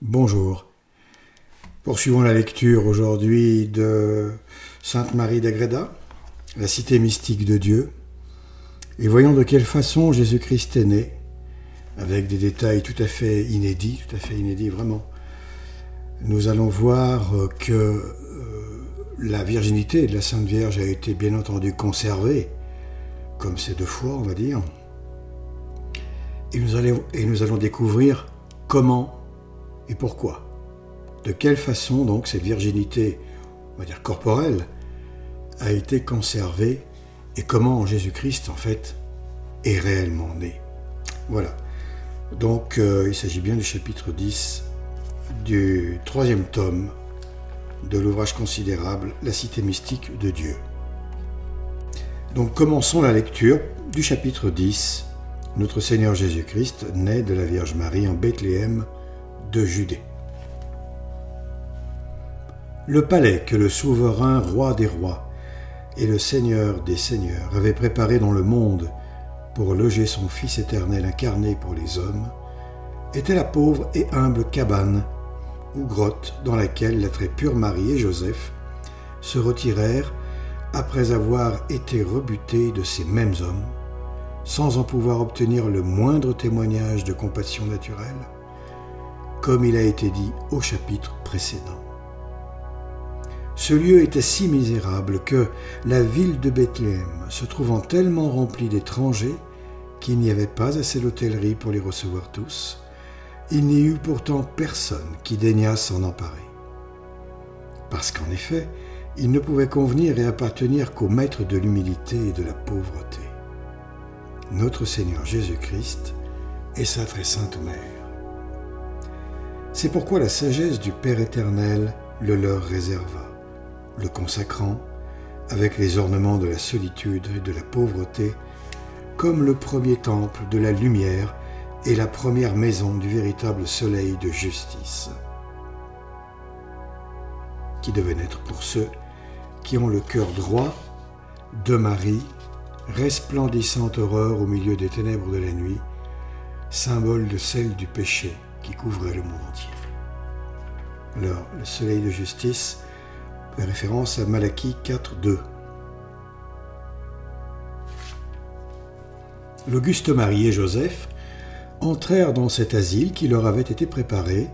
Bonjour. Poursuivons la lecture aujourd'hui de Sainte Marie d'Agreda, la cité mystique de Dieu, et voyons de quelle façon Jésus-Christ est né, avec des détails tout à fait inédits vraiment. Nous allons voir que la virginité de la Sainte Vierge a été bien entendu conservée, comme ces deux fois, on va dire, et nous allons découvrir comment et pourquoi. De quelle façon donc cette virginité, on va dire corporelle, a été conservée et comment Jésus-Christ en fait est réellement né. Voilà. Donc il s'agit bien du chapitre 10 du 3e tome de l'ouvrage considérable La cité mystique de Dieu. Donc commençons la lecture du chapitre 10. Notre Seigneur Jésus-Christ naît de la Vierge Marie en Bethléem de Judée. Le palais que le souverain roi des rois et le Seigneur des seigneurs avait préparé dans le monde pour loger son Fils éternel incarné pour les hommes était la pauvre et humble cabane ou grotte dans laquelle la très pure Marie et Joseph se retirèrent après avoir été rebutés de ces mêmes hommes, sans en pouvoir obtenir le moindre témoignage de compassion naturelle, comme il a été dit au chapitre précédent. Ce lieu était si misérable que la ville de Bethléem, se trouvant tellement remplie d'étrangers qu'il n'y avait pas assez d'hôtellerie pour les recevoir tous, il n'y eut pourtant personne qui daignât s'en emparer. Parce qu'en effet, il ne pouvait convenir et appartenir qu'au maître de l'humilité et de la pauvreté, notre Seigneur Jésus-Christ et sa très sainte mère. C'est pourquoi la sagesse du Père éternel le leur réserva, le consacrant, avec les ornements de la solitude et de la pauvreté, comme le premier temple de la lumière et la première maison du véritable soleil de justice, qui devait naître pour ceux qui ont le cœur droit de Marie, resplendissante aurore au milieu des ténèbres de la nuit, symbole de celle du péché qui couvrait le monde entier. Alors, le soleil de justice fait référence à Malachie 4:2. L'Auguste Marie et Joseph entrèrent dans cet asile qui leur avait été préparé,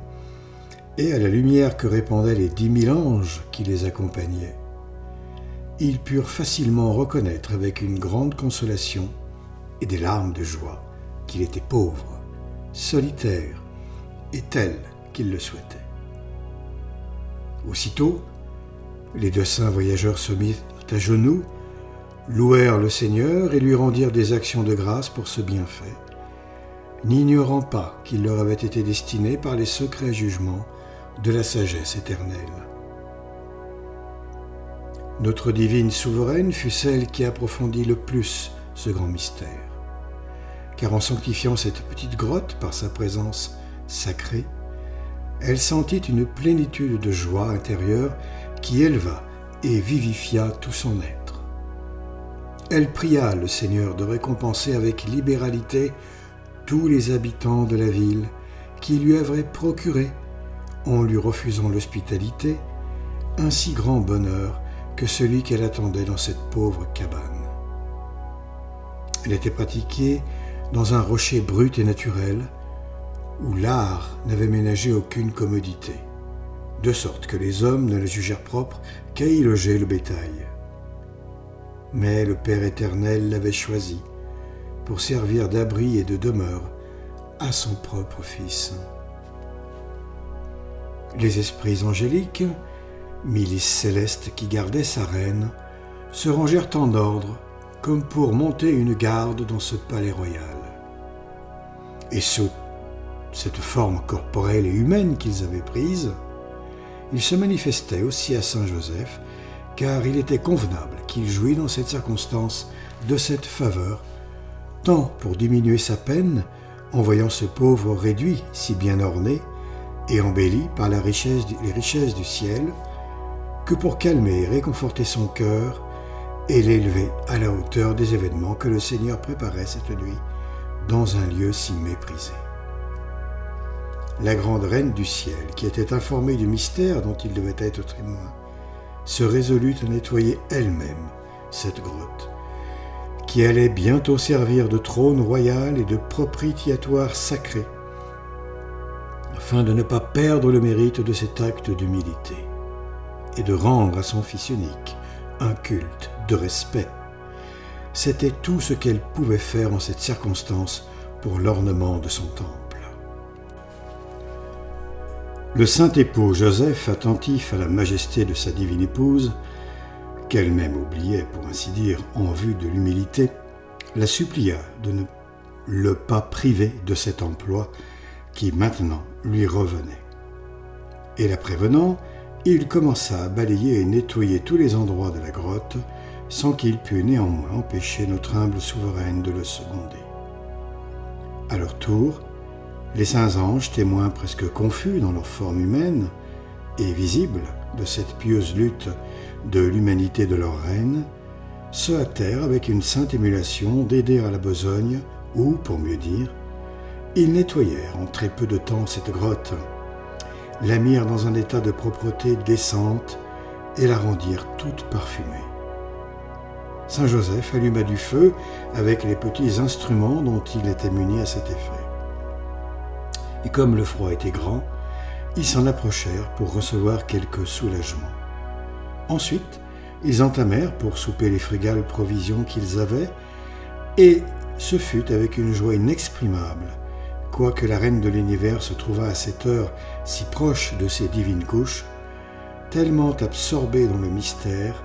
et à la lumière que répandaient les 10 000 anges qui les accompagnaient, ils purent facilement reconnaître avec une grande consolation et des larmes de joie qu'il était pauvre, solitaire et tel qu'il le souhaitait. Aussitôt, les deux saints voyageurs se mirent à genoux, louèrent le Seigneur et lui rendirent des actions de grâce pour ce bienfait, n'ignorant pas qu'il leur avait été destiné par les secrets jugements de la sagesse éternelle. Notre divine souveraine fut celle qui approfondit le plus ce grand mystère, car en sanctifiant cette petite grotte par sa présence sacrée, elle sentit une plénitude de joie intérieure qui éleva et vivifia tout son être. Elle pria le Seigneur de récompenser avec libéralité tous les habitants de la ville qui lui avaient procuré, en lui refusant l'hospitalité, un si grand bonheur que celui qu'elle attendait dans cette pauvre cabane. Elle était pratiquée dans un rocher brut et naturel, où l'art n'avait ménagé aucune commodité, de sorte que les hommes ne la jugèrent propre qu'à y loger le bétail. Mais le Père éternel l'avait choisie pour servir d'abri et de demeure à son propre Fils. Les esprits angéliques, milices célestes qui gardaient sa reine, se rangèrent en ordre comme pour monter une garde dans ce palais royal. Et sous cette forme corporelle et humaine qu'ils avaient prise, il se manifestait aussi à Saint Joseph, car il était convenable qu'il jouît dans cette circonstance de cette faveur, tant pour diminuer sa peine en voyant ce pauvre réduit si bien orné et embelli par les richesses du ciel, que pour calmer et réconforter son cœur et l'élever à la hauteur des événements que le Seigneur préparait cette nuit dans un lieu si méprisé. la grande reine du ciel, qui était informée du mystère dont il devait être témoin, se résolut à nettoyer elle-même cette grotte, qui allait bientôt servir de trône royal et de propitiatoire sacré, afin de ne pas perdre le mérite de cet acte d'humilité et de rendre à son Fils unique un culte de respect. C'était tout ce qu'elle pouvait faire en cette circonstance pour l'ornement de son temple. Le saint époux Joseph, attentif à la majesté de sa divine épouse, qu'elle-même oubliait, pour ainsi dire, en vue de l'humilité, la supplia de ne le pas priver de cet emploi qui maintenant lui revenait. Et la prévenant, il commença à balayer et nettoyer tous les endroits de la grotte, sans qu'il pût néanmoins empêcher notre humble souveraine de le seconder. À leur tour, les saints anges, témoins presque confus dans leur forme humaine et visibles de cette pieuse lutte de l'humanité de leur reine, se hâtèrent avec une sainte émulation d'aider à la besogne, ou, pour mieux dire, ils nettoyèrent en très peu de temps cette grotte, la mirent dans un état de propreté décente et la rendirent toute parfumée. Saint Joseph alluma du feu avec les petits instruments dont il était muni à cet effet. Et comme le froid était grand, ils s'en approchèrent pour recevoir quelques soulagements. Ensuite, ils entamèrent pour souper les frugales provisions qu'ils avaient, et ce fut avec une joie inexprimable, quoique la reine de l'univers se trouvât à cette heure si proche de ses divines couches, tellement absorbée dans le mystère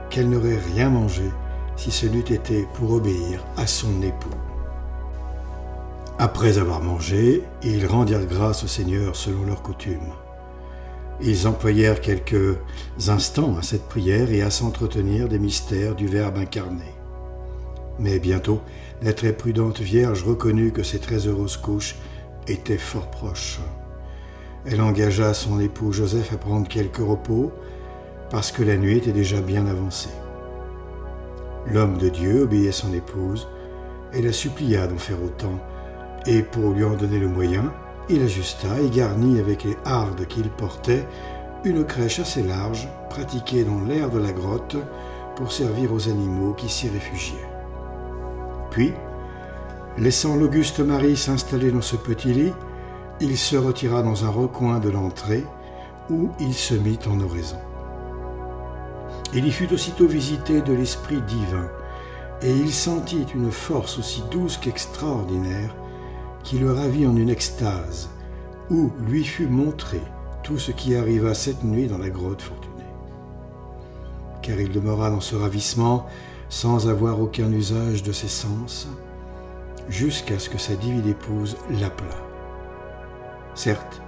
qu'elle n'aurait rien mangé si ce n'eût été pour obéir à son époux. Après avoir mangé, ils rendirent grâce au Seigneur selon leur coutume. Ils employèrent quelques instants à cette prière et à s'entretenir des mystères du Verbe incarné. Mais bientôt, la très prudente Vierge reconnut que ses très heureuses couches étaient fort proches. Elle engagea son époux Joseph à prendre quelques repos, parce que la nuit était déjà bien avancée. L'homme de Dieu obéit à son épouse et la supplia d'en faire autant, et pour lui en donner le moyen, il ajusta et garnit avec les hardes qu'il portait une crèche assez large, pratiquée dans l'air de la grotte pour servir aux animaux qui s'y réfugiaient. Puis, laissant l'auguste Marie s'installer dans ce petit lit, il se retira dans un recoin de l'entrée où il se mit en oraison. Il y fut aussitôt visité de l'Esprit divin, et il sentit une force aussi douce qu'extraordinaire qui le ravit en une extase, où lui fut montré tout ce qui arriva cette nuit dans la grotte fortunée. Car il demeura dans ce ravissement sans avoir aucun usage de ses sens, jusqu'à ce que sa divine épouse l'appelât. Certes,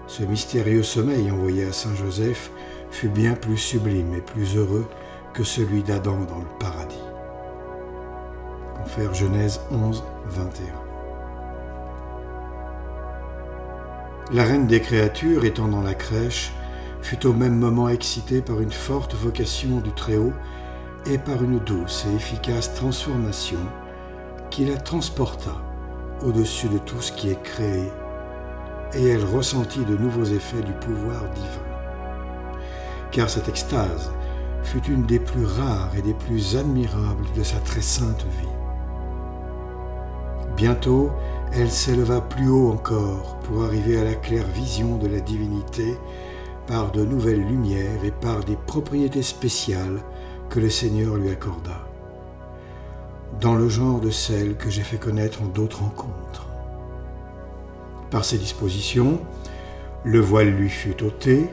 ce mystérieux sommeil envoyé à Saint Joseph fut bien plus sublime et plus heureux que celui d'Adam dans le paradis. Confère Genèse 11, 21. La reine des créatures, étant dans la crèche, fut au même moment excitée par une forte vocation du Très-Haut et par une douce et efficace transformation qui la transporta au-dessus de tout ce qui est créé, et elle ressentit de nouveaux effets du pouvoir divin. Car cette extase fut une des plus rares et des plus admirables de sa très sainte vie. Bientôt, elle s'éleva plus haut encore pour arriver à la claire vision de la divinité par de nouvelles lumières et par des propriétés spéciales que le Seigneur lui accorda, dans le genre de celles que j'ai fait connaître en d'autres rencontres. Par ses dispositions, le voile lui fut ôté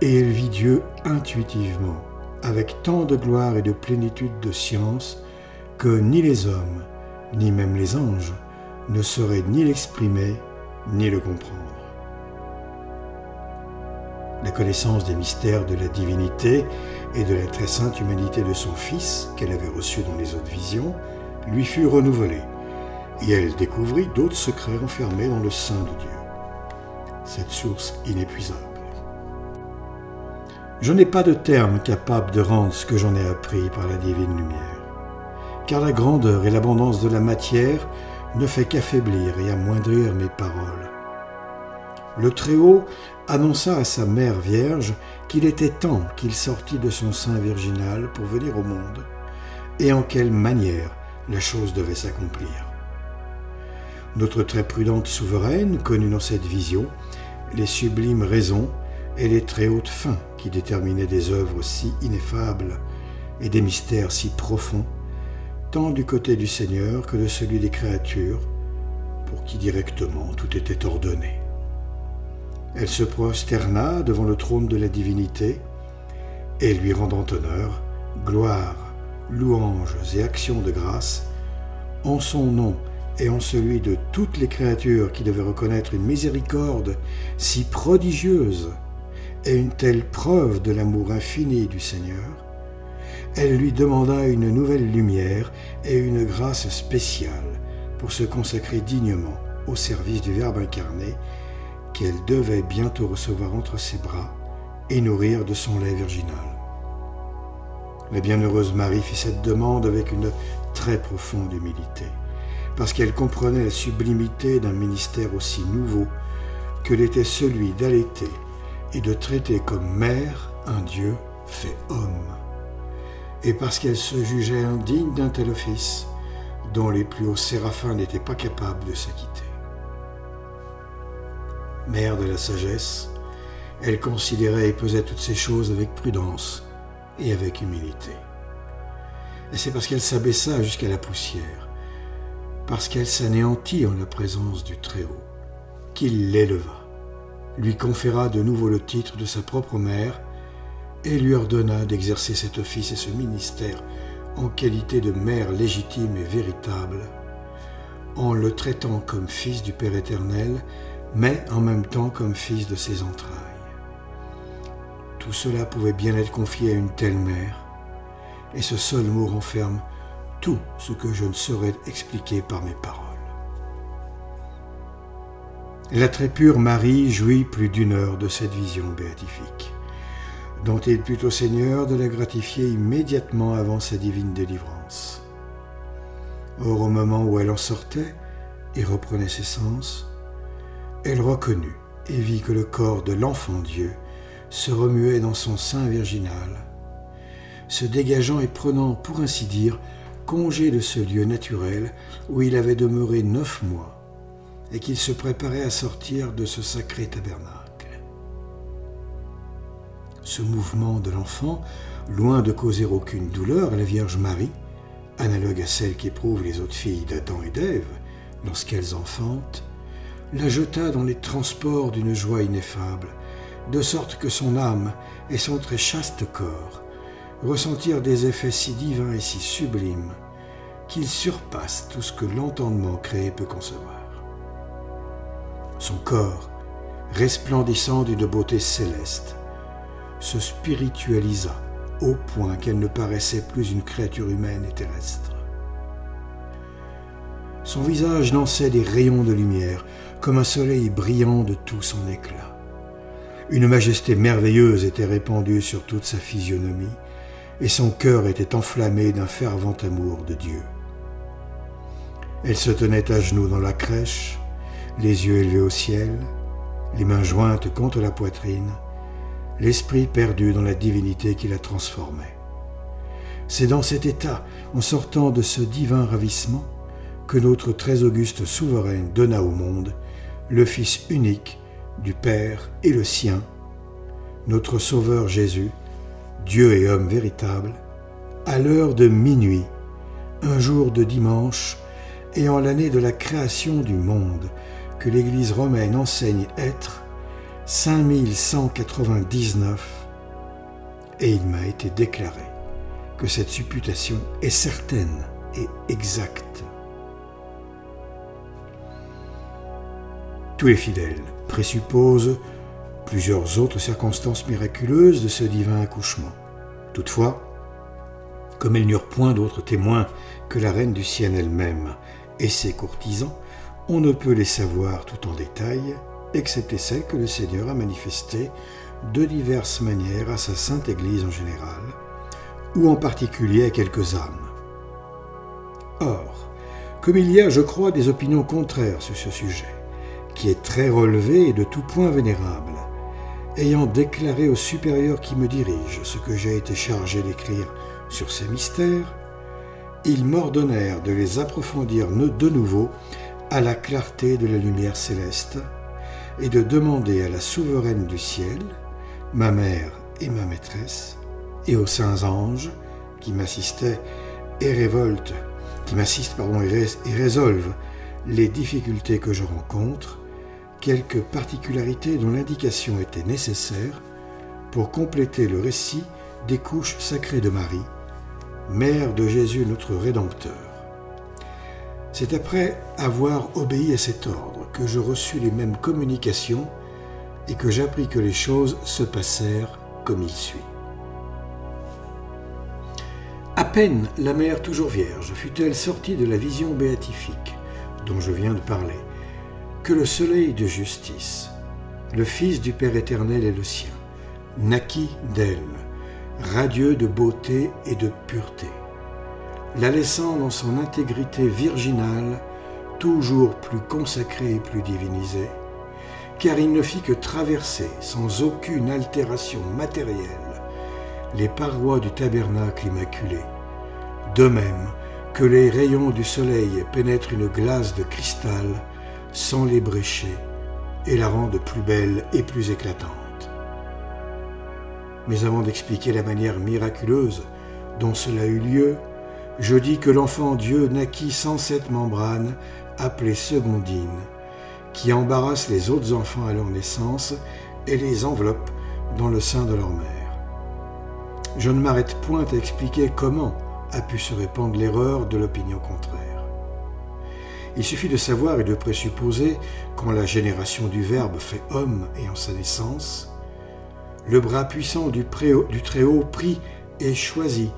et elle vit Dieu intuitivement, avec tant de gloire et de plénitude de science que ni les hommes, ni même les anges, ne sauraient ni l'exprimer, ni le comprendre. La connaissance des mystères de la divinité et de la très sainte humanité de son Fils, qu'elle avait reçu dans les autres visions, lui fut renouvelée, et elle découvrit d'autres secrets renfermés dans le sein de Dieu, cette source inépuisable. Je n'ai pas de terme capable de rendre ce que j'en ai appris par la divine lumière, car la grandeur et l'abondance de la matière ne fait qu'affaiblir et amoindrir mes paroles. le Très-Haut annonça à sa mère vierge qu'il était temps qu'il sortît de son sein virginal pour venir au monde, et en quelle manière la chose devait s'accomplir. Notre très prudente souveraine connut dans cette vision les sublimes raisons et les très hautes fins qui déterminaient des œuvres si ineffables et des mystères si profonds, tant du côté du Seigneur que de celui des créatures, pour qui directement tout était ordonné. Elle se prosterna devant le trône de la divinité et lui rendant honneur, gloire, louanges et actions de grâce, en son nom et en celui de toutes les créatures qui devaient reconnaître une miséricorde si prodigieuse et une telle preuve de l'amour infini du Seigneur, elle lui demanda une nouvelle lumière et une grâce spéciale pour se consacrer dignement au service du Verbe incarné qu'elle devait bientôt recevoir entre ses bras et nourrir de son lait virginal. La bienheureuse Marie fit cette demande avec une très profonde humilité, parce qu'elle comprenait la sublimité d'un ministère aussi nouveau que l'était celui d'allaiter et de traiter comme mère un Dieu fait homme, et parce qu'elle se jugeait indigne d'un tel office dont les plus hauts séraphins n'étaient pas capables de s'acquitter. Mère de la sagesse, elle considérait et pesait toutes ces choses avec prudence et avec humilité. Et c'est parce qu'elle s'abaissa jusqu'à la poussière, parce qu'elle s'anéantit en la présence du Très-Haut, qu'il l'éleva, lui conféra de nouveau le titre de sa propre mère et lui ordonna d'exercer cet office et ce ministère en qualité de mère légitime et véritable, en le traitant comme fils du Père éternel, mais en même temps comme fils de ses entrailles. Tout cela pouvait bien être confié à une telle mère, et ce seul mot renferme tout ce que je ne saurais expliquer par mes paroles. La très pure Marie jouit plus d'une heure de cette vision béatifique, dont il plut au Seigneur de la gratifier immédiatement avant sa divine délivrance. Or, au moment où elle en sortait et reprenait ses sens, elle reconnut et vit que le corps de l'enfant Dieu se remuait dans son sein virginal, se dégageant et prenant, pour ainsi dire, congé de ce lieu naturel où il avait demeuré 9 mois et qu'il se préparait à sortir de ce sacré tabernacle. Ce mouvement de l'enfant, loin de causer aucune douleur à la Vierge Marie, analogue à celle qu'éprouvent les autres filles d'Adam et d'Ève lorsqu'elles enfantent, la jeta dans les transports d'une joie ineffable, de sorte que son âme et son très chaste corps ressentirent des effets si divins et si sublimes qu'ils surpassent tout ce que l'entendement créé peut concevoir. Son corps, resplendissant d'une beauté céleste, se spiritualisa au point qu'elle ne paraissait plus une créature humaine et terrestre. Son visage lançait des rayons de lumière, comme un soleil brillant de tout son éclat. Une majesté merveilleuse était répandue sur toute sa physionomie, et son cœur était enflammé d'un fervent amour de Dieu. Elle se tenait à genoux dans la crèche, les yeux élevés au ciel, les mains jointes contre la poitrine, l'esprit perdu dans la divinité qui la transformait. C'est dans cet état, en sortant de ce divin ravissement, que notre très auguste souveraine donna au monde le Fils unique du Père et le sien, notre Sauveur Jésus, Dieu et homme véritable, à l'heure de minuit, un jour de dimanche et en l'année de la création du monde, que l'Église romaine enseigne être 5199, et il m'a été déclaré que cette supputation est certaine et exacte. Tous les fidèles présupposent plusieurs autres circonstances miraculeuses de ce divin accouchement. Toutefois, comme ils n'eurent point d'autres témoins que la Reine du Ciel elle-même et ses courtisans, on ne peut les savoir tout en détail, excepté celles que le Seigneur a manifestées de diverses manières à sa Sainte Église en général, ou en particulier à quelques âmes. Or, comme il y a, je crois, des opinions contraires sur ce sujet, qui est très relevé et de tout point vénérable. Ayant déclaré au supérieur qui me dirige ce que j'ai été chargé d'écrire sur ces mystères, ils m'ordonnèrent de les approfondir de nouveau à la clarté de la lumière céleste et de demander à la souveraine du ciel, ma mère et ma maîtresse, et aux saints anges qui m'assistaient et résolvent les difficultés que je rencontre, quelques particularités dont l'indication était nécessaire pour compléter le récit des couches sacrées de Marie, mère de Jésus notre Rédempteur. C'est après avoir obéi à cet ordre que je reçus les mêmes communications et que j'appris que les choses se passèrent comme il suit. À peine la mère toujours vierge fut-elle sortie de la vision béatifique dont je viens de parler, que le soleil de justice, le Fils du Père éternel et le sien, naquit d'elle, radieux de beauté et de pureté, la laissant dans son intégrité virginale, toujours plus consacrée et plus divinisée, car il ne fit que traverser, sans aucune altération matérielle, les parois du tabernacle immaculé, de même que les rayons du soleil pénètrent une glace de cristal sans l'ébrécher et la rendent plus belle et plus éclatante. Mais avant d'expliquer la manière miraculeuse dont cela eut lieu, je dis que l'enfant Dieu naquit sans cette membrane appelée segondine, qui embarrasse les autres enfants à leur naissance et les enveloppe dans le sein de leur mère. Je ne m'arrête point à expliquer comment a pu se répandre l'erreur de l'opinion contraire. Il suffit de savoir et de présupposer qu'en la génération du Verbe fait homme et en sa naissance, le bras puissant du Très-Haut prit et choisit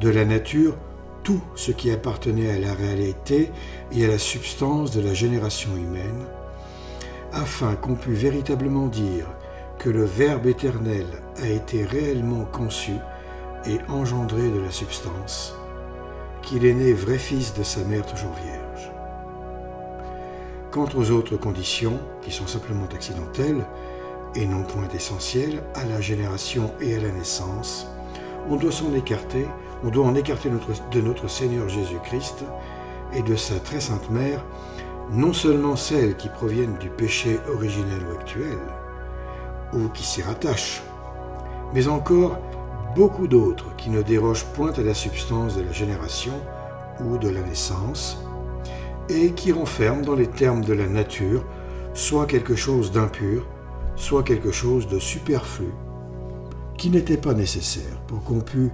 de la nature tout ce qui appartenait à la réalité et à la substance de la génération humaine, afin qu'on pût véritablement dire que le Verbe éternel a été réellement conçu et engendré de la substance, qu'il est né vrai fils de sa mère toujours vierge. Quant aux autres conditions, qui sont simplement accidentelles et non point essentielles à la génération et à la naissance, on doit en écarter de notre Seigneur Jésus-Christ et de sa très sainte mère, non seulement celles qui proviennent du péché originel ou actuel, ou qui s'y rattachent, mais encore beaucoup d'autres qui ne dérogent point à la substance de la génération ou de la naissance, et qui renferment dans les termes de la nature soit quelque chose d'impur, soit quelque chose de superflu, qui n'était pas nécessaire pour qu'on pût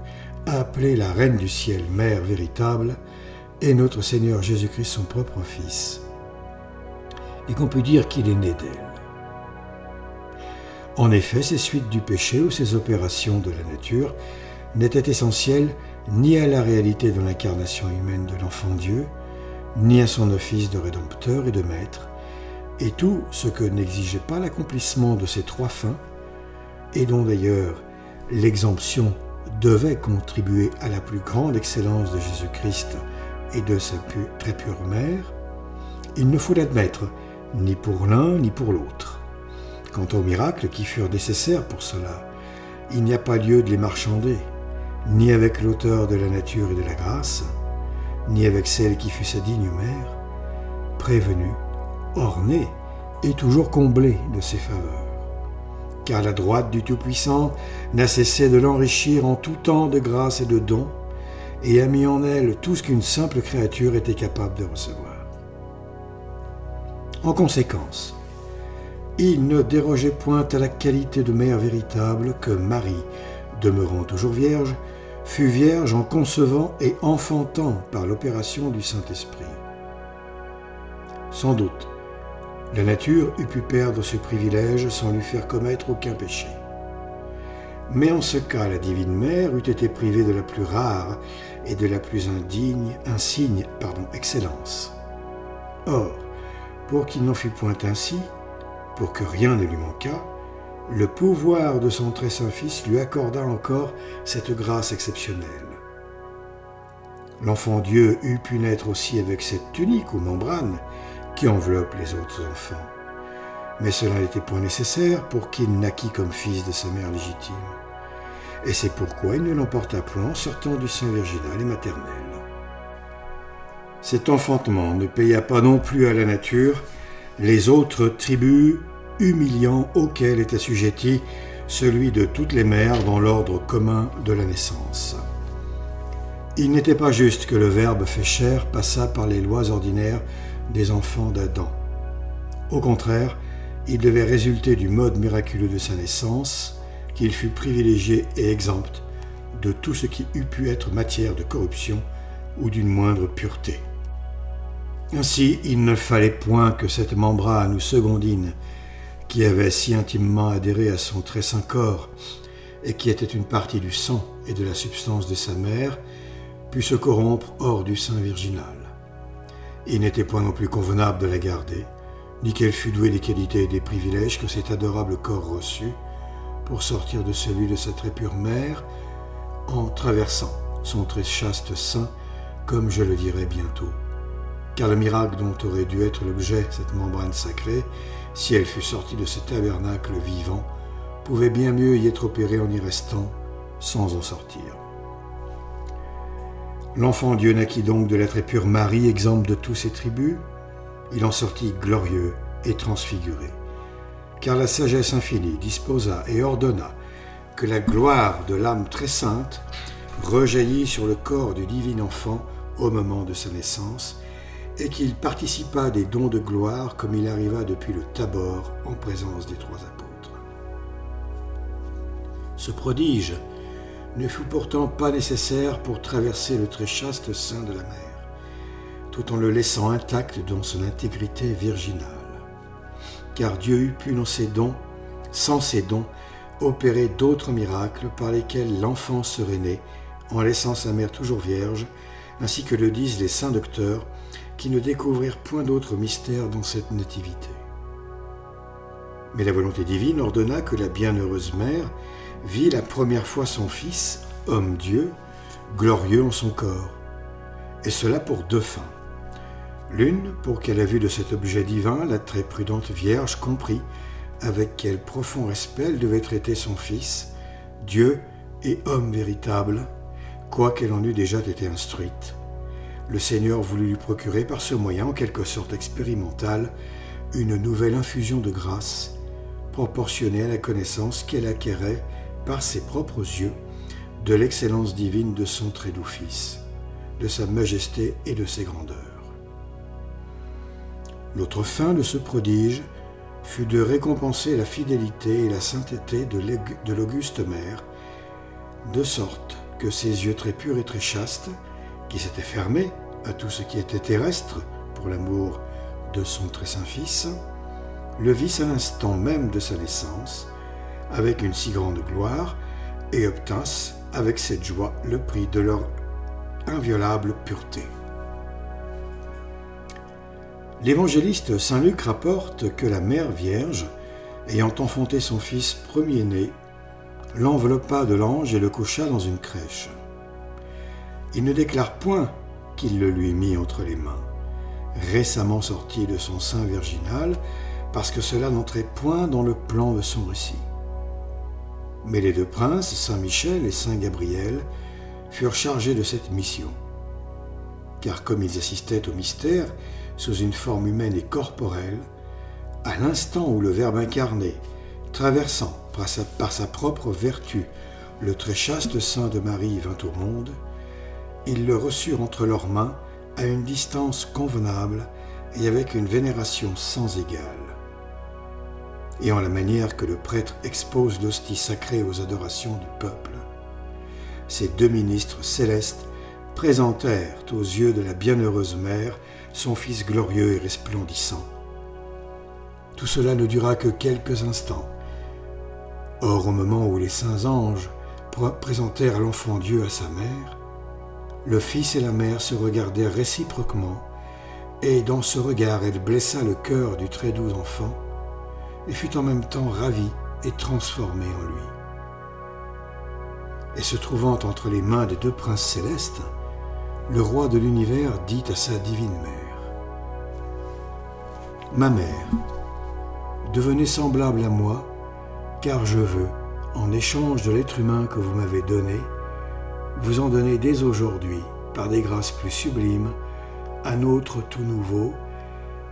appeler la Reine du ciel Mère véritable et notre Seigneur Jésus-Christ son propre Fils, et qu'on pût dire qu'il est né d'elle. En effet, ces suites du péché ou ces opérations de la nature n'étaient essentielles ni à la réalité de l'incarnation humaine de l'enfant Dieu, ni à son office de Rédempteur et de Maître, et tout ce que n'exigeait pas l'accomplissement de ces trois fins, et dont d'ailleurs l'exemption devait contribuer à la plus grande excellence de Jésus-Christ et de sa très pure mère, il ne faut l'admettre ni pour l'un ni pour l'autre. Quant aux miracles qui furent nécessaires pour cela, il n'y a pas lieu de les marchander, ni avec l'auteur de la nature et de la grâce, ni avec celle qui fut sa digne mère, prévenue, ornée et toujours comblée de ses faveurs. Car la droite du Tout-Puissant n'a cessé de l'enrichir en tout temps de grâce et de dons, et a mis en elle tout ce qu'une simple créature était capable de recevoir. En conséquence, il ne dérogeait point à la qualité de mère véritable que Marie, demeurant toujours vierge, fut vierge en concevant et enfantant par l'opération du Saint-Esprit. Sans doute, la nature eût pu perdre ce privilège sans lui faire commettre aucun péché. Mais en ce cas, la divine mère eût été privée de la plus rare et de la plus insigne excellence. Or, pour qu'il n'en fût point ainsi, pour que rien ne lui manquât, le pouvoir de son très saint Fils lui accorda encore cette grâce exceptionnelle. L'enfant Dieu eût pu naître aussi avec cette tunique ou membrane qui enveloppe les autres enfants, Mais cela n'était point nécessaire pour qu'il naquît comme fils de sa mère légitime. Et c'est pourquoi il ne l'emporta point en sortant du sein virginal et maternel. Cet enfantement ne paya pas non plus à la nature les autres tributs humiliants auxquels est assujetti celui de toutes les mères dans l'ordre commun de la naissance. Il n'était pas juste que le Verbe fait chair passât par les lois ordinaires des enfants d'Adam. Au contraire, il devait résulter du mode miraculeux de sa naissance, qu'il fut privilégié et exempt de tout ce qui eût pu être matière de corruption ou d'une moindre pureté. Ainsi, il ne fallait point que cette membrane ou secondine, qui avait si intimement adhéré à son très saint corps, et qui était une partie du sang et de la substance de sa mère, pût se corrompre hors du sein virginal. Il n'était point non plus convenable de la garder, ni qu'elle fût douée des qualités et des privilèges que cet adorable corps reçut, pour sortir de celui de sa très pure mère, en traversant son très chaste sein, comme je le dirai bientôt. Car le miracle dont aurait dû être l'objet cette membrane sacrée, si elle fût sortie de ce tabernacle vivant, pouvait bien mieux y être opéré en y restant, sans en sortir. L'enfant Dieu naquit donc de la très pure Marie, exempt de tous ses tributs. Il en sortit glorieux et transfiguré. Car la sagesse infinie disposa et ordonna que la gloire de l'âme très sainte rejaillit sur le corps du divin enfant au moment de sa naissance, et qu'il participa des dons de gloire comme il arriva depuis le Tabor en présence des trois apôtres. Ce prodige ne fut pourtant pas nécessaire pour traverser le très chaste sein de la mère, tout en le laissant intact dans son intégrité virginale. Car Dieu eût pu, sans ses dons, opérer d'autres miracles par lesquels l'enfant serait né, en laissant sa mère toujours vierge, ainsi que le disent les saints docteurs, qui ne découvrirent point d'autre mystère dans cette nativité. Mais la volonté divine ordonna que la bienheureuse mère vit la première fois son fils, homme-dieu, glorieux en son corps, et cela pour deux fins. L'une, pour qu'à la vue de cet objet divin, la très prudente Vierge comprit avec quel profond respect elle devait traiter son fils, Dieu et homme véritable, quoiqu'elle en eût déjà été instruite. Le Seigneur voulut lui procurer par ce moyen, en quelque sorte expérimental, une nouvelle infusion de grâce, proportionnée à la connaissance qu'elle acquérait par ses propres yeux de l'excellence divine de son très doux Fils, de sa majesté et de ses grandeurs. L'autre fin de ce prodige fut de récompenser la fidélité et la sainteté de l'auguste mère, de sorte que ses yeux très purs et très chastes, qui s'était fermé à tout ce qui était terrestre pour l'amour de son très saint Fils, le vissent à l'instant même de sa naissance, avec une si grande gloire, et obtinssent avec cette joie le prix de leur inviolable pureté. L'évangéliste saint Luc rapporte que la Mère Vierge, ayant enfanté son fils premier-né, l'enveloppa de l'ange et le coucha dans une crèche. Il ne déclare point qu'il le lui mit entre les mains, récemment sorti de son sein virginal, parce que cela n'entrait point dans le plan de son récit. Mais les deux princes, Saint Michel et Saint Gabriel, furent chargés de cette mission. Car comme ils assistaient au mystère sous une forme humaine et corporelle, à l'instant où le Verbe incarné, traversant par sa propre vertu le très chaste sein de Marie vint au monde, ils le reçurent entre leurs mains à une distance convenable et avec une vénération sans égale. Et en la manière que le prêtre expose l'hostie sacrée aux adorations du peuple, ces deux ministres célestes présentèrent aux yeux de la bienheureuse mère son fils glorieux et resplendissant. Tout cela ne dura que quelques instants. Or, au moment où les saints anges présentèrent l'enfant Dieu à sa mère, le fils et la mère se regardèrent réciproquement, et dans ce regard elle blessa le cœur du très doux enfant, et fut en même temps ravie et transformée en lui. Et se trouvant entre les mains des deux princes célestes, le roi de l'univers dit à sa divine mère : « Ma mère, devenez semblable à moi, car je veux, en échange de l'être humain que vous m'avez donné, vous en donner dès aujourd'hui, par des grâces plus sublimes, un autre tout nouveau,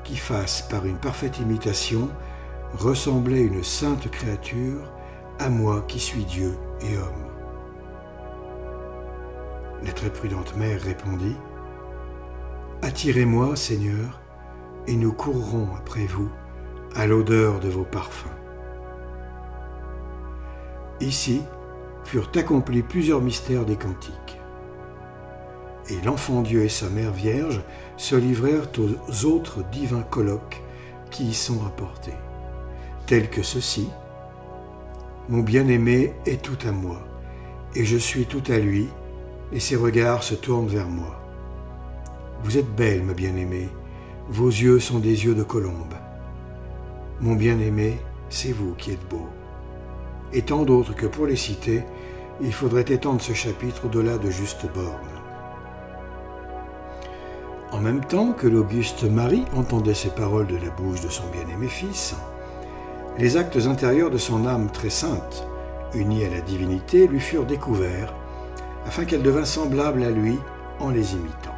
qui fasse, par une parfaite imitation, ressembler une sainte créature à moi qui suis Dieu et homme. La très prudente mère répondit : Attirez-moi, Seigneur, et nous courrons après vous à l'odeur de vos parfums. Ici furent accomplis plusieurs mystères des cantiques. Et l'enfant Dieu et sa mère vierge se livrèrent aux autres divins colloques qui y sont rapportés, tels que ceci : Mon bien-aimé est tout à moi, et je suis tout à lui, et ses regards se tournent vers moi. Vous êtes belle, ma bien-aimée, vos yeux sont des yeux de colombe. Mon bien-aimé, c'est vous qui êtes beau. Et tant d'autres que pour les citer, il faudrait étendre ce chapitre au-delà de justes bornes. En même temps que l'auguste Marie entendait ces paroles de la bouche de son bien-aimé fils, les actes intérieurs de son âme très sainte, unis à la divinité, lui furent découverts, afin qu'elle devint semblable à lui en les imitant.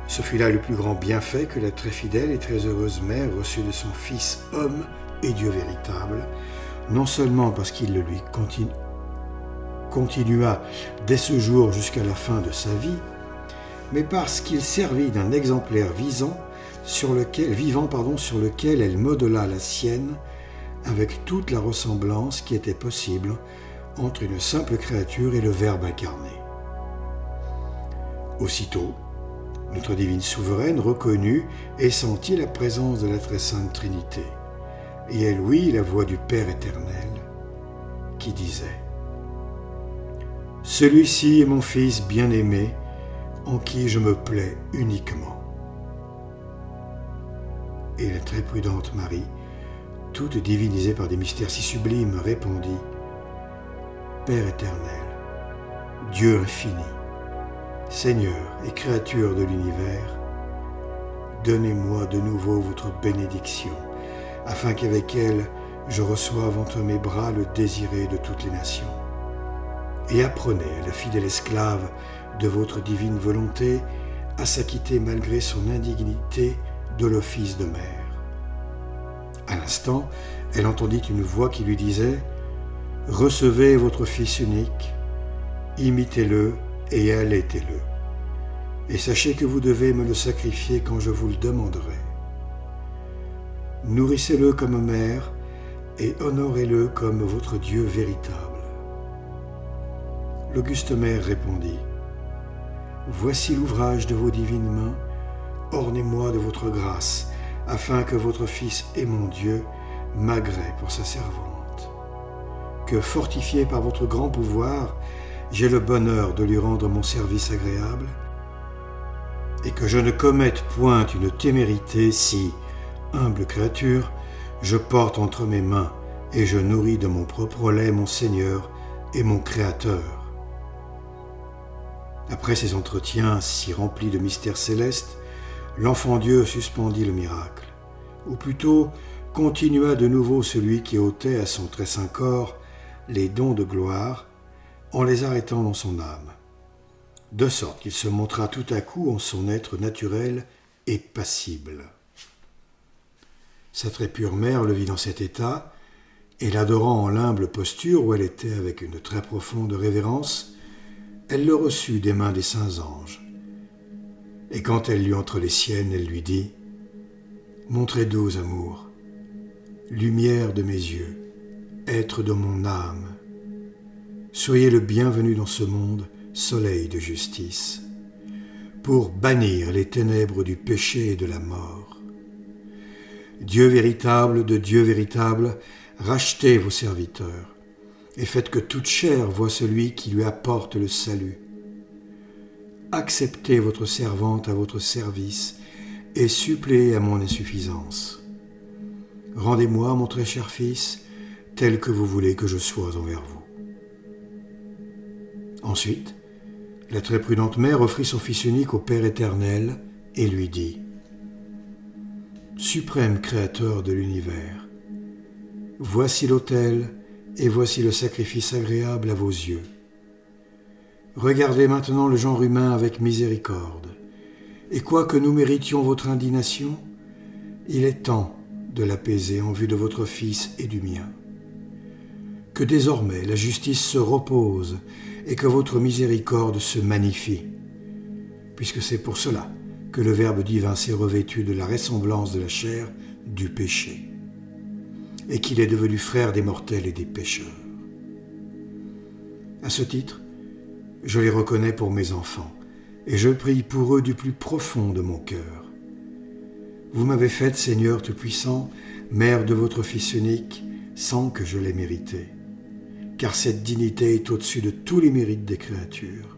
Ce fut là le plus grand bienfait que la très fidèle et très heureuse mère reçut de son Fils homme et Dieu véritable, non seulement parce qu'il le lui continua dès ce jour jusqu'à la fin de sa vie, mais parce qu'il servit d'un exemplaire vivant sur lequel elle modela la sienne avec toute la ressemblance qui était possible entre une simple créature et le Verbe incarné. Aussitôt, notre divine souveraine reconnut et sentit la présence de la très sainte Trinité, et elle ouït la voix du Père éternel qui disait : « Celui-ci est mon Fils bien-aimé, en qui je me plais uniquement. » Et la très prudente Marie, toute divinisée par des mystères si sublimes, répondit : « Père éternel, Dieu infini, Seigneur et créature de l'univers, donnez-moi de nouveau votre bénédiction, afin qu'avec elle je reçoive entre mes bras le désiré de toutes les nations. Et apprenez à la fidèle esclave de votre divine volonté à s'acquitter malgré son indignité de l'office de mère. » À l'instant, elle entendit une voix qui lui disait : « Recevez votre Fils unique, imitez-le et allaitez-le. Et sachez que vous devez me le sacrifier quand je vous le demanderai. Nourrissez-le comme mère et honorez-le comme votre Dieu véritable. » L'auguste mère répondit : « Voici l'ouvrage de vos divines mains, ornez-moi de votre grâce, afin que votre Fils et mon Dieu m'agrée pour sa servante. Que, fortifié par votre grand pouvoir, j'ai le bonheur de lui rendre mon service agréable, et que je ne commette point une témérité si, humble créature, je porte entre mes mains et je nourris de mon propre lait mon Seigneur et mon Créateur. » Après ces entretiens si remplis de mystères célestes, l'enfant Dieu suspendit le miracle, ou plutôt continua de nouveau celui qui ôtait à son très saint corps les dons de gloire, en les arrêtant dans son âme, de sorte qu'il se montra tout à coup en son être naturel et passible. Sa très pure mère le vit dans cet état, et l'adorant en l'humble posture où elle était avec une très profonde révérence, elle le reçut des mains des saints anges. Et quand elle lut entre les siennes, elle lui dit : « Mon très doux amour, lumière de mes yeux, être de mon âme, soyez le bienvenu dans ce monde, soleil de justice, pour bannir les ténèbres du péché et de la mort. Dieu véritable de Dieu véritable, rachetez vos serviteurs, et faites que toute chair voie celui qui lui apporte le salut. Acceptez votre servante à votre service, et suppléez à mon insuffisance. Rendez-moi, mon très cher Fils, tel que vous voulez que je sois envers vous. » Ensuite, la très prudente mère offrit son Fils unique au Père éternel et lui dit : « Suprême Créateur de l'univers, Voici l'autel, et voici le sacrifice agréable à vos yeux. Regardez maintenant le genre humain avec miséricorde. Et quoique nous méritions votre indignation, il est temps de l'apaiser en vue de votre Fils et du mien. Que désormais la justice se repose et que votre miséricorde se magnifie, puisque c'est pour cela que le Verbe divin s'est revêtu de la ressemblance de la chair du péché, et qu'il est devenu frère des mortels et des pécheurs. À ce titre, je les reconnais pour mes enfants, et je prie pour eux du plus profond de mon cœur. Vous m'avez faite, Seigneur Tout-Puissant, mère de votre Fils unique, sans que je l'aie mérité, car cette dignité est au-dessus de tous les mérites des créatures.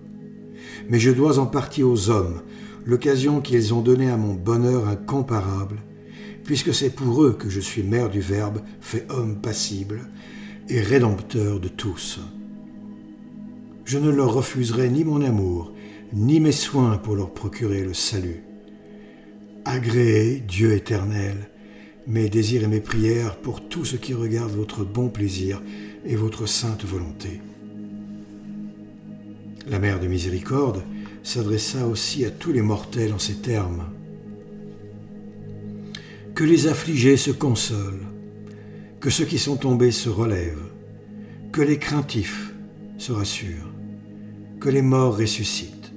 Mais je dois en partie aux hommes l'occasion qu'ils ont donnée à mon bonheur incomparable, puisque c'est pour eux que je suis mère du Verbe, fait homme passible et rédempteur de tous. Je ne leur refuserai ni mon amour, ni mes soins pour leur procurer le salut. Agréez, Dieu éternel, mes désirs et mes prières pour tout ce qui regarde votre bon plaisir et votre sainte volonté. La Mère de Miséricorde s'adressa aussi à tous les mortels en ces termes. Que les affligés se consolent, que ceux qui sont tombés se relèvent, que les craintifs se rassurent, que les morts ressuscitent,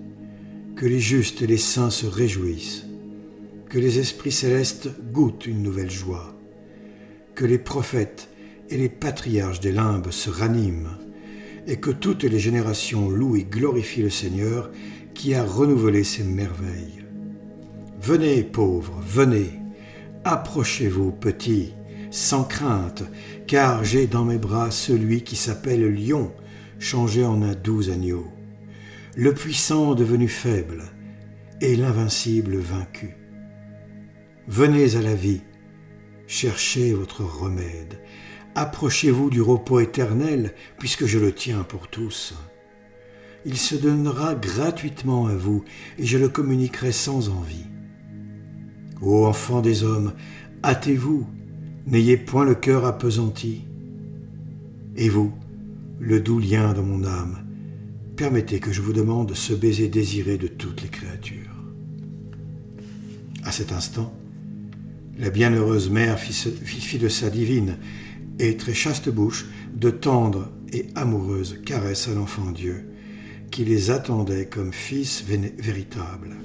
que les justes et les saints se réjouissent, que les esprits célestes goûtent une nouvelle joie, que les prophètes et les patriarches des limbes se raniment, et que toutes les générations louent et glorifient le Seigneur qui a renouvelé ses merveilles. Venez, pauvres, venez, approchez-vous, petits, sans crainte, car j'ai dans mes bras celui qui s'appelle Lion, changé en un doux agneau, le puissant devenu faible et l'invincible vaincu. Venez à la vie, cherchez votre remède, approchez-vous du repos éternel, puisque je le tiens pour tous. Il se donnera gratuitement à vous, et je le communiquerai sans envie. Ô enfants des hommes, hâtez-vous, n'ayez point le cœur appesanti. Et vous, le doux lien de mon âme, permettez que je vous demande ce baiser désiré de toutes les créatures. À cet instant, la bienheureuse mère fit de sa divine et très chaste bouche de tendres et amoureuses caresses à l'enfant Dieu, qui les attendait comme fils véritable.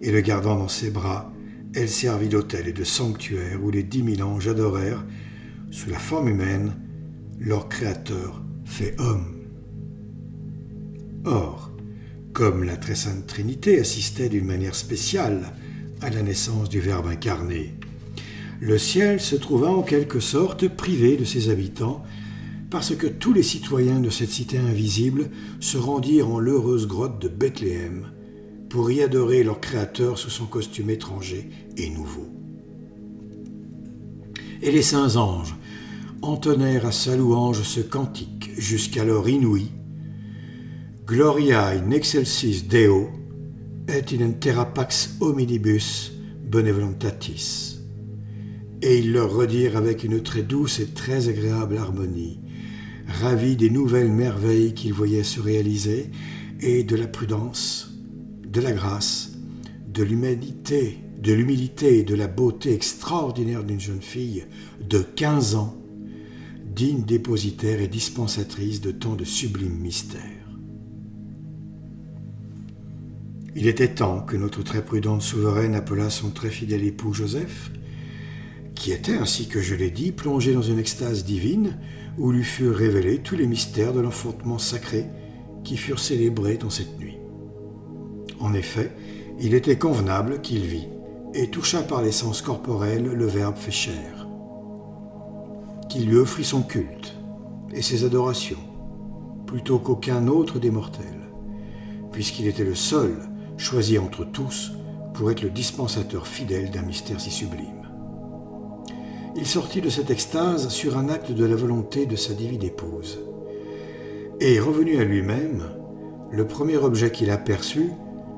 Et le gardant dans ses bras, elle servit d'autel et de sanctuaire où les 10 000 anges adorèrent, sous la forme humaine, leur Créateur fait homme. Or, comme la très sainte Trinité assistait d'une manière spéciale à la naissance du Verbe incarné, le ciel se trouva en quelque sorte privé de ses habitants, parce que tous les citoyens de cette cité invisible se rendirent en l'heureuse grotte de Bethléem pour y adorer leur Créateur sous son costume étranger et nouveau. Et les saints anges entonnèrent à sa louange ce cantique jusqu'alors inouï: Gloria in excelsis Deo et in terra pax hominibus benevolentatis. Et ils leur redirent avec une très douce et très agréable harmonie, ravis des nouvelles merveilles qu'ils voyaient se réaliser et de la prudence, de la grâce, de l'humilité et de la beauté extraordinaire d'une jeune fille de 15 ans, digne dépositaire et dispensatrice de tant de sublimes mystères. Il était temps que notre très prudente souveraine appelât son très fidèle époux Joseph, qui était, ainsi que je l'ai dit, plongé dans une extase divine où lui furent révélés tous les mystères de l'enfantement sacré qui furent célébrés dans cette nuit. En effet, il était convenable qu'il vît et toucha par les sens corporels le Verbe fait chair, qu'il lui offrit son culte et ses adorations, plutôt qu'aucun autre des mortels, puisqu'il était le seul choisi entre tous pour être le dispensateur fidèle d'un mystère si sublime. Il sortit de cette extase sur un acte de la volonté de sa divine épouse. Et revenu à lui-même, le premier objet qu'il aperçut,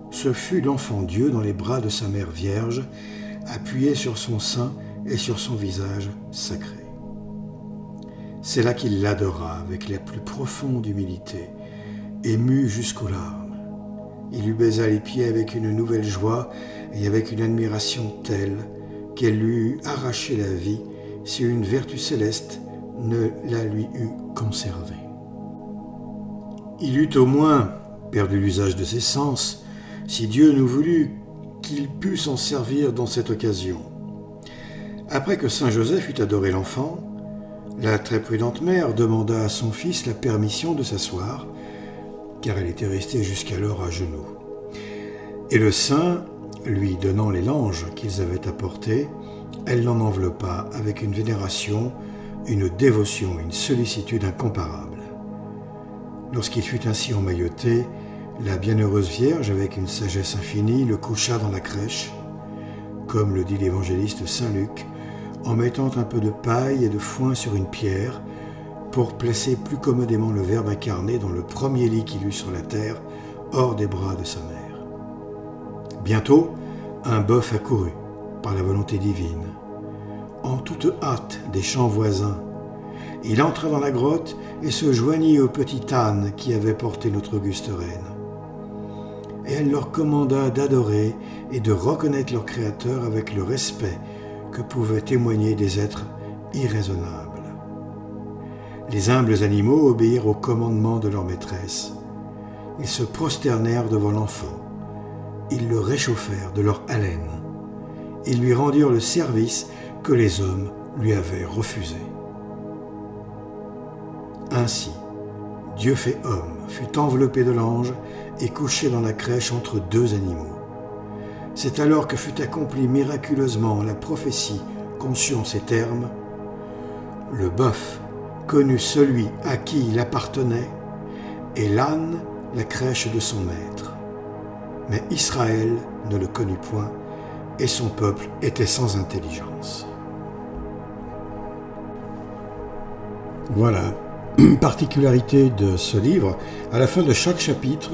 ce fut l'enfant Dieu dans les bras de sa mère vierge, appuyé sur son sein et sur son visage sacré. C'est là qu'il l'adora avec la plus profonde humilité, ému jusqu'aux larmes. Il lui baisa les pieds avec une nouvelle joie et avec une admiration telle qu'elle lui eût arraché la vie si une vertu céleste ne la lui eût conservée. Il eût au moins perdu l'usage de ses sens si Dieu n'eût voulu qu'il pût s'en servir dans cette occasion. Après que saint Joseph eut adoré l'enfant, la très prudente mère demanda à son fils la permission de s'asseoir, car elle était restée jusqu'alors à genoux. Et le saint, lui donnant les langes qu'ils avaient apportés, elle l'en enveloppa avec une vénération, une dévotion, une sollicitude incomparables. Lorsqu'il fut ainsi emmailloté, la bienheureuse Vierge, avec une sagesse infinie, le coucha dans la crèche, comme le dit l'évangéliste saint Luc, en mettant un peu de paille et de foin sur une pierre pour placer plus commodément le Verbe incarné dans le premier lit qu'il eut sur la terre, hors des bras de sa mère. Bientôt, un bœuf accourut, par la volonté divine. En toute hâte des champs voisins, il entra dans la grotte et se joignit au petit âne qui avait porté notre auguste reine. Et elle leur commanda d'adorer et de reconnaître leur Créateur avec le respect que pouvaient témoigner des êtres irraisonnables. Les humbles animaux obéirent au commandement de leur maîtresse. Ils se prosternèrent devant l'enfant. Ils le réchauffèrent de leur haleine. Ils lui rendirent le service que les hommes lui avaient refusé. Ainsi, Dieu fait homme fut enveloppé de l'ange et couché dans la crèche entre deux animaux. C'est alors que fut accomplie miraculeusement la prophétie conçue en ces termes. Le bœuf connut celui à qui il appartenait, et l'âne la crèche de son maître. Mais Israël ne le connut point, et son peuple était sans intelligence. Voilà, particularité de ce livre, à la fin de chaque chapitre,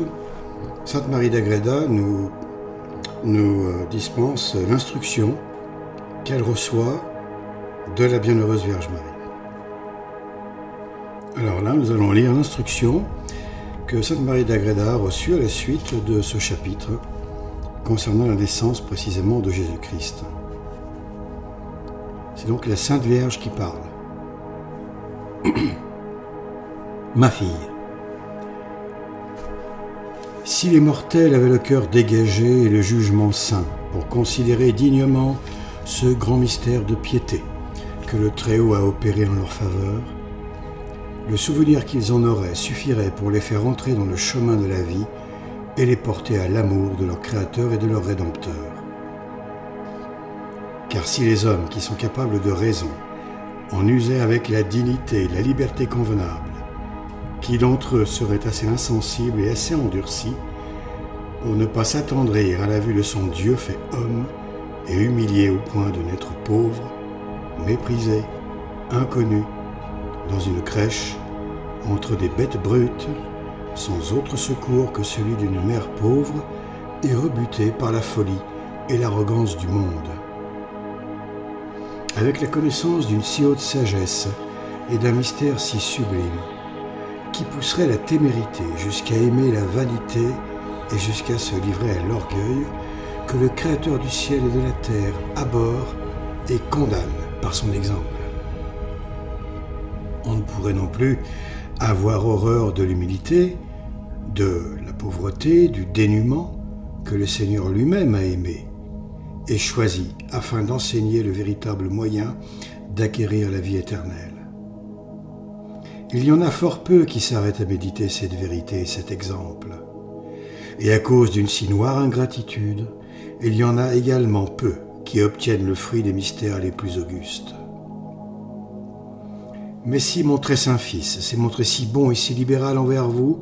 Sainte Marie d'Agreda nous dispense l'instruction qu'elle reçoit de la Bienheureuse Vierge Marie. Alors là, nous allons lire l'instruction que Sainte Marie d'Agreda a reçue à la suite de ce chapitre concernant la naissance précisément de Jésus-Christ. C'est donc la Sainte Vierge qui parle. Ma fille, si les mortels avaient le cœur dégagé et le jugement saint pour considérer dignement ce grand mystère de piété que le Très-Haut a opéré en leur faveur, le souvenir qu'ils en auraient suffirait pour les faire entrer dans le chemin de la vie et les porter à l'amour de leur Créateur et de leur Rédempteur. Car si les hommes qui sont capables de raison en usaient avec la dignité et la liberté convenables, qui d'entre eux serait assez insensible et assez endurci pour ne pas s'attendrir à la vue de son Dieu fait homme et humilié au point de n'être pauvre, méprisé, inconnu, dans une crèche, entre des bêtes brutes, sans autre secours que celui d'une mère pauvre et rebutée par la folie et l'arrogance du monde. Avec la connaissance d'une si haute sagesse et d'un mystère si sublime, qui pousserait la témérité jusqu'à aimer la vanité et jusqu'à se livrer à l'orgueil que le Créateur du ciel et de la terre abhorre et condamne par son exemple. On ne pourrait non plus avoir horreur de l'humilité, de la pauvreté, du dénuement que le Seigneur lui-même a aimé et choisi afin d'enseigner le véritable moyen d'acquérir la vie éternelle. Il y en a fort peu qui s'arrêtent à méditer cette vérité et cet exemple. Et à cause d'une si noire ingratitude, il y en a également peu qui obtiennent le fruit des mystères les plus augustes. Mais si mon très saint Fils s'est montré si bon et si libéral envers vous,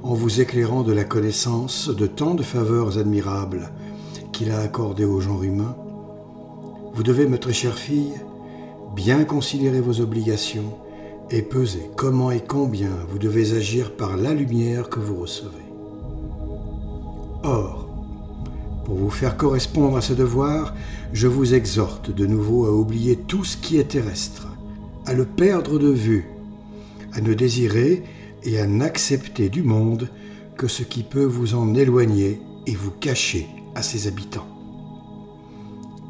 en vous éclairant de la connaissance de tant de faveurs admirables qu'il a accordées au genre humain, vous devez, ma très chère fille, bien considérer vos obligations et peser comment et combien vous devez agir par la lumière que vous recevez. Or, pour vous faire correspondre à ce devoir, je vous exhorte de nouveau à oublier tout ce qui est terrestre, à le perdre de vue à ne désirer et à n'accepter du monde que ce qui peut vous en éloigner et vous cacher à ses habitants,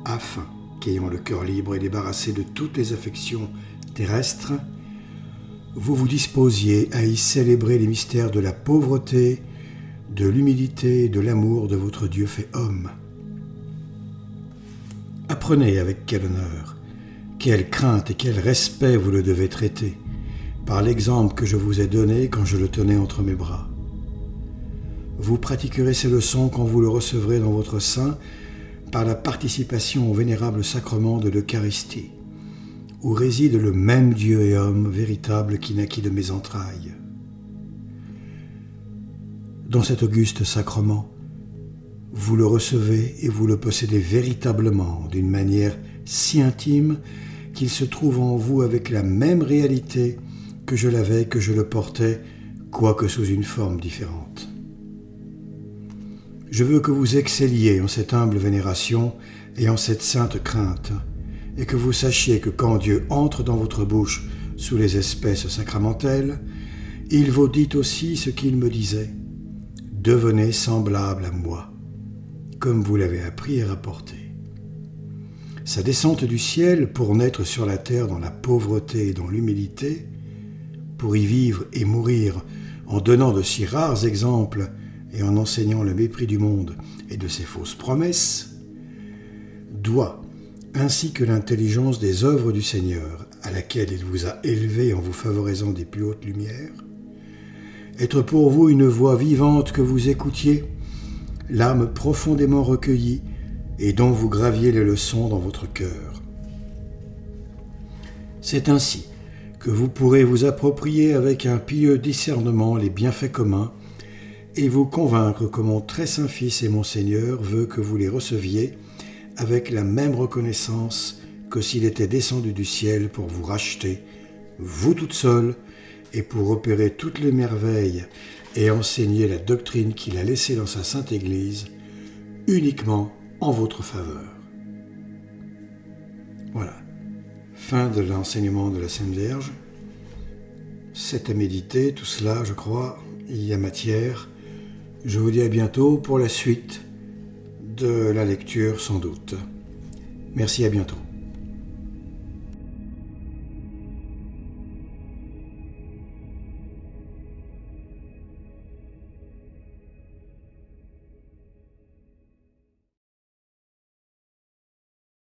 afin qu'ayant le cœur libre et débarrassé de toutes les affections terrestres, vous vous disposiez à y célébrer les mystères de la pauvreté, de l'humilité et de l'amour de votre Dieu fait homme. Apprenez avec quel honneur, quelle crainte et quel respect vous le devez traiter, par l'exemple que je vous ai donné quand je le tenais entre mes bras. Vous pratiquerez ces leçons quand vous le recevrez dans votre sein par la participation au vénérable sacrement de l'Eucharistie, où réside le même Dieu et homme véritable qui naquit de mes entrailles. Dans cet auguste sacrement, vous le recevez et vous le possédez véritablement d'une manière si intime qu'il se trouve en vous avec la même réalité que je l'avais, que je le portais, quoique sous une forme différente. Je veux que vous excelliez en cette humble vénération et en cette sainte crainte, et que vous sachiez que quand Dieu entre dans votre bouche sous les espèces sacramentelles, il vous dit aussi ce qu'il me disait. Devenez semblable à moi, comme vous l'avez appris et rapporté. Sa descente du ciel pour naître sur la terre dans la pauvreté et dans l'humilité, pour y vivre et mourir en donnant de si rares exemples et en enseignant le mépris du monde et de ses fausses promesses, doit, ainsi que l'intelligence des œuvres du Seigneur, à laquelle il vous a élevé en vous favorisant des plus hautes lumières, être pour vous une voix vivante que vous écoutiez, l'âme profondément recueillie et dont vous graviez les leçons dans votre cœur. C'est ainsi que vous pourrez vous approprier avec un pieux discernement les bienfaits communs et vous convaincre que mon très saint Fils et mon Seigneur veut que vous les receviez avec la même reconnaissance que s'il était descendu du ciel pour vous racheter, vous toute seule, et pour opérer toutes les merveilles et enseigner la doctrine qu'il a laissée dans sa sainte Église, uniquement en votre faveur. Voilà, fin de l'enseignement de la Sainte Vierge. C'est à méditer, tout cela, je crois, il y a matière. Je vous dis à bientôt pour la suite de la lecture, sans doute. Merci, à bientôt.